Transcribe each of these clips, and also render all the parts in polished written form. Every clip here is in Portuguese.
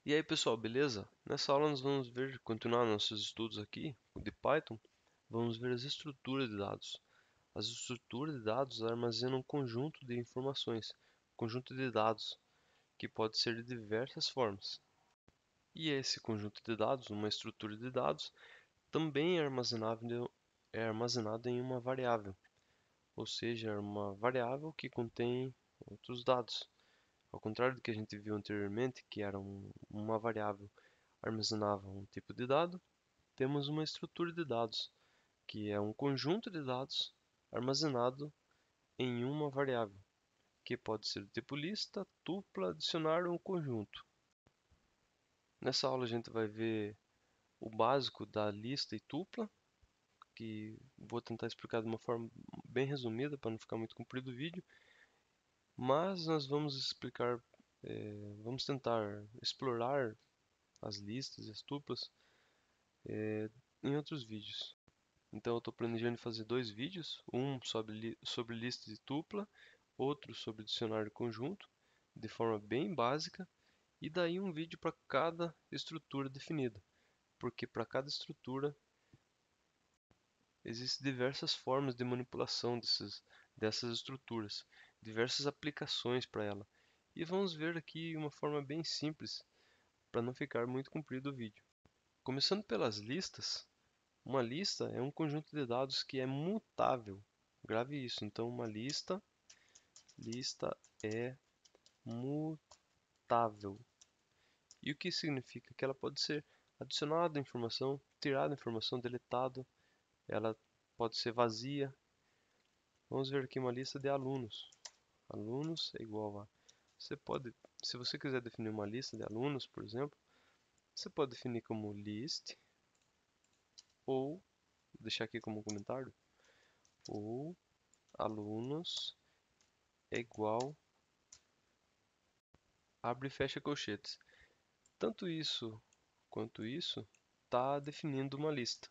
E aí pessoal, beleza? Nessa aula nós vamos continuar nossos estudos aqui de Python. Vamos ver as estruturas de dados. As estruturas de dados armazenam um conjunto de informações, conjunto de dados, que pode ser de diversas formas. E esse conjunto de dados, uma estrutura de dados, também é armazenado em uma variável, ou seja, é uma variável que contém outros dados. Ao contrário do que a gente viu anteriormente, que era uma variável armazenava um tipo de dado, temos uma estrutura de dados, que é um conjunto de dados armazenado em uma variável, que pode ser do tipo lista, tupla, dicionário ou conjunto. Nessa aula a gente vai ver o básico da lista e tupla, que vou tentar explicar de uma forma bem resumida para não ficar muito comprido o vídeo, mas nós vamos vamos tentar explorar as listas e as tuplas em outros vídeos. Então eu estou planejando fazer dois vídeos, um sobre listas de tupla, outro sobre dicionário conjunto, de forma bem básica, e daí um vídeo para cada estrutura definida, porque para cada estrutura existem diversas formas de manipulação dessas estruturas, diversas aplicações para ela. E vamos ver aqui uma forma bem simples, para não ficar muito comprido o vídeo. Começando pelas listas, uma lista é um conjunto de dados que é mutável. Grave isso. Então, uma lista é mutável. E o que significa? Que ela pode ser adicionada informação, tirada informação, deletado. Ela pode ser vazia. Vamos ver aqui uma lista de alunos. Alunos é igual a... se você quiser definir uma lista de alunos, por exemplo, você pode definir como list ou deixar aqui como comentário, ou alunos é igual, abre e fecha colchetes. Tanto isso quanto isso está definindo uma lista.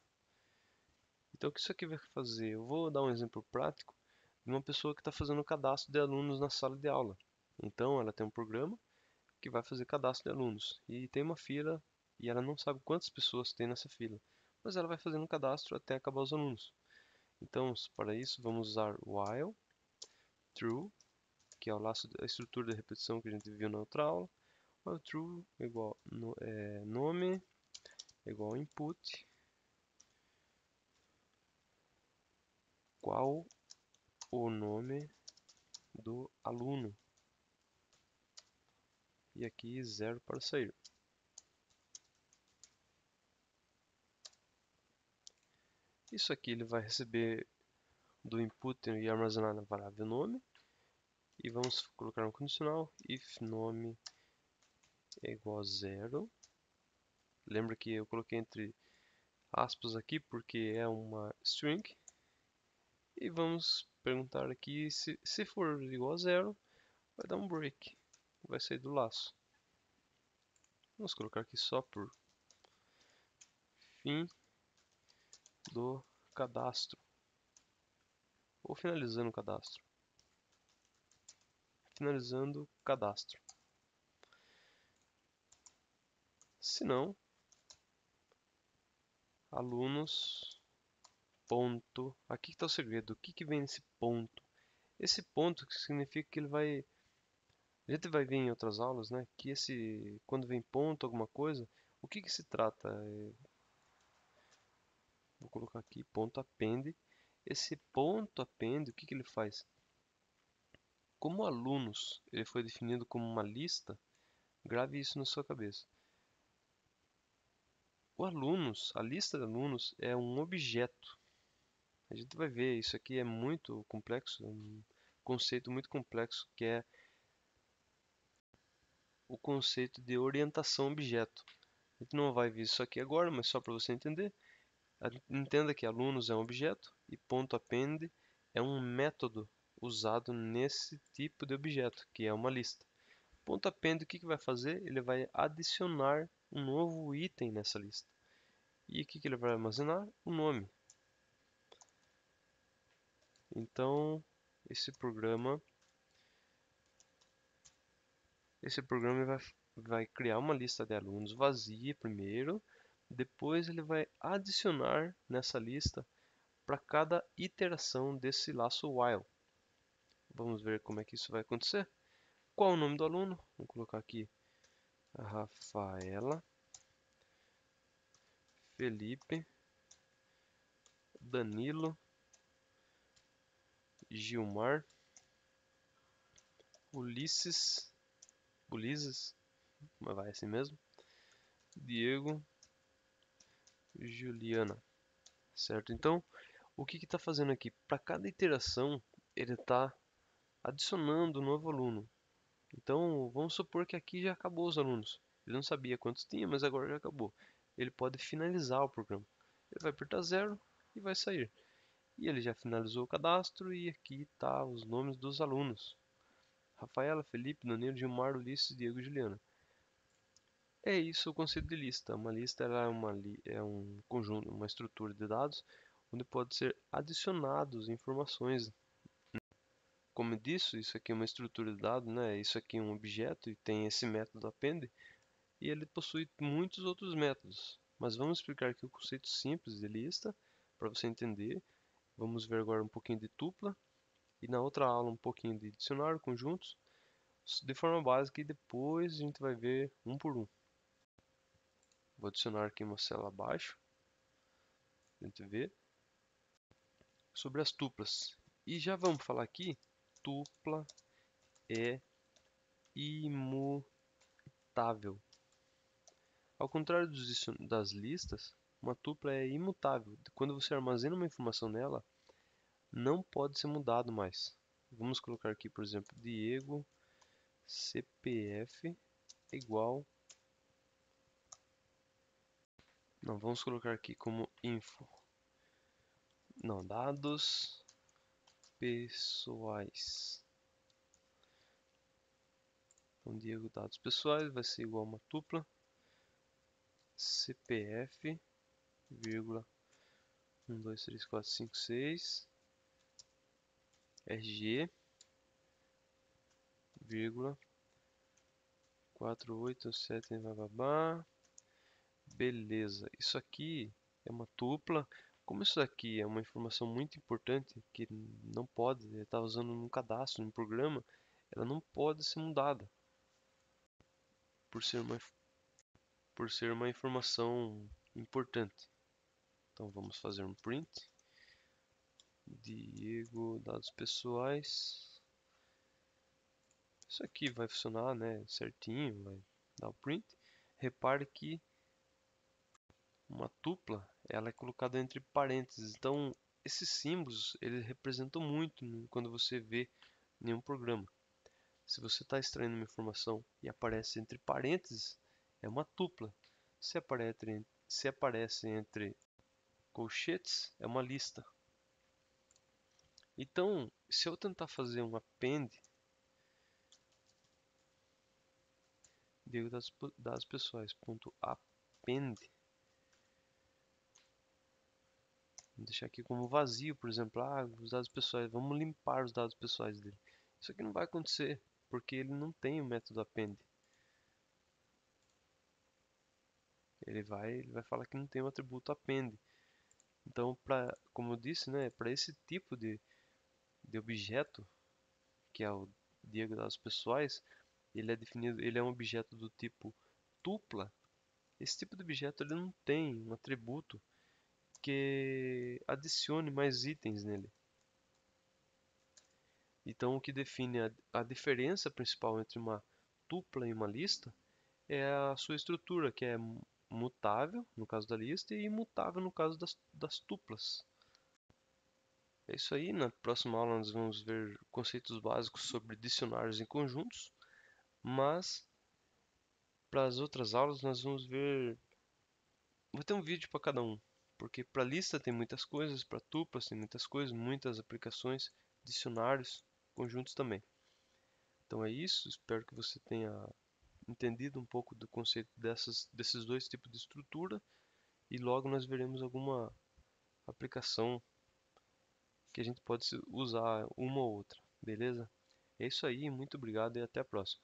Então o que isso aqui vai fazer? Eu vou dar um exemplo prático de uma pessoa que está fazendo o cadastro de alunos na sala de aula. Então ela tem um programa que vai fazer cadastro de alunos e tem uma fila e ela não sabe quantas pessoas tem nessa fila, mas ela vai fazendo o cadastro até acabar os alunos. Então, para isso, vamos usar while true, que é o laço da estrutura de repetição que a gente viu na outra aula. While true é igual nome é igual input, qual o nome do aluno. E aqui 0 para sair. Isso aqui ele vai receber do input e armazenar na variável nome. E vamos colocar um condicional if nome é igual a 0. Lembra que eu coloquei entre aspas aqui porque é uma string. E vamos perguntar aqui se for igual a 0, vai dar um break, vai sair do laço. Vamos colocar aqui só por fim do cadastro, ou finalizando o cadastro. Finalizando o cadastro. Se não, alunos, ponto. Aqui está o segredo. O que vem nesse ponto? Esse ponto significa que ele vai... A gente vai ver em outras aulas, né? Que quando vem ponto, alguma coisa, o que se trata? Vou colocar aqui ponto append. Esse ponto append, o que ele faz? Como alunos ele foi definido como uma lista, grave isso na sua cabeça. A lista de alunos é um objeto. A gente vai ver, isso aqui é muito complexo, é um conceito muito complexo que é o conceito de orientação objeto. A gente não vai ver isso aqui agora, mas só para você entender. Entenda que alunos é um objeto e ponto append é um método usado nesse tipo de objeto, que é uma lista. Ponto append, o que vai fazer? Ele vai adicionar um novo item nessa lista. E o que ele vai armazenar? O nome. Então, esse programa vai vai criar uma lista de alunos vazia primeiro, depois ele vai adicionar nessa lista para cada iteração desse laço while. Vamos ver como é que isso vai acontecer. Qual é o nome do aluno? Vou colocar aqui Rafaela, Felipe, Danilo, Gilmar, Ulisses, mas vai assim mesmo, Diego, Juliana, certo? Então, o que está fazendo aqui? Para cada iteração, ele está adicionando um novo aluno. Então, vamos supor que aqui já acabou os alunos. Ele não sabia quantos tinha, mas agora já acabou. Ele pode finalizar o programa. Ele vai apertar 0 e vai sair. E ele já finalizou o cadastro e aqui está os nomes dos alunos. Rafaela, Felipe, Danilo, Gilmar, Ulisses, Diego e Juliana. É isso o conceito de lista. Uma lista ela é um conjunto, uma estrutura de dados onde pode ser adicionados informações. Como eu disse, isso aqui é uma estrutura de dados, né? Isso aqui é um objeto e tem esse método append e ele possui muitos outros métodos. Mas vamos explicar aqui o conceito simples de lista para você entender. Vamos ver agora um pouquinho de tupla e na outra aula um pouquinho de dicionário, conjuntos, de forma básica e depois a gente vai ver um por um. Vou adicionar aqui uma célula abaixo, a gente vê, sobre as tuplas. E já vamos falar aqui, tupla é imutável. Ao contrário das listas, uma tupla é imutável. Quando você armazena uma informação nela, não pode ser mudado mais. Vamos colocar aqui, por exemplo, Diego CPF igual. Não, vamos colocar aqui como info. Não, dados pessoais. Então, Diego dados pessoais vai ser igual a uma tupla CPF, vírgula 1, 2, 3, 4, 5, 6, RG, vírgula 4, 8, 7, bababá. Beleza, isso aqui é uma tupla. Como isso aqui é uma informação muito importante que não pode estar usando num cadastro, num programa, ela não pode ser mudada por ser uma informação importante. Então vamos fazer um print. Diego, dados pessoais. Isso aqui vai funcionar, né, certinho, vai dar o print. Repare que uma tupla, ela é colocada entre parênteses. Então, esses símbolos, eles representam muito quando você vê em um programa. Se você está extraindo uma informação e aparece entre parênteses, é uma tupla. Se aparece entre colchetes, é uma lista. Então, se eu tentar fazer um append, digo dados pessoais, ponto append, vou deixar aqui como vazio, por exemplo, os dados pessoais, vamos limpar os dados pessoais dele. Isso aqui não vai acontecer, porque ele não tem o método append. Ele vai falar que não tem o atributo append. Então, como eu disse, né, para esse tipo de objeto, que é o Diego dados pessoais, ele é um objeto do tipo tupla. Esse tipo de objeto ele não tem um atributo que adicione mais itens nele. Então, o que define a diferença principal entre uma tupla e uma lista é a sua estrutura, que é mutável no caso da lista e imutável no caso das tuplas. É isso aí, na próxima aula nós vamos ver conceitos básicos sobre dicionários em conjuntos, mas para as outras aulas nós vamos ver, vou ter um vídeo para cada um, porque para lista tem muitas coisas, para tuplas tem muitas coisas, muitas aplicações, dicionários, conjuntos também. Então é isso, espero que você tenha entendido um pouco do conceito desses dois tipos de estrutura e logo nós veremos alguma aplicação que a gente pode usar uma ou outra, beleza? É isso aí, muito obrigado e até a próxima.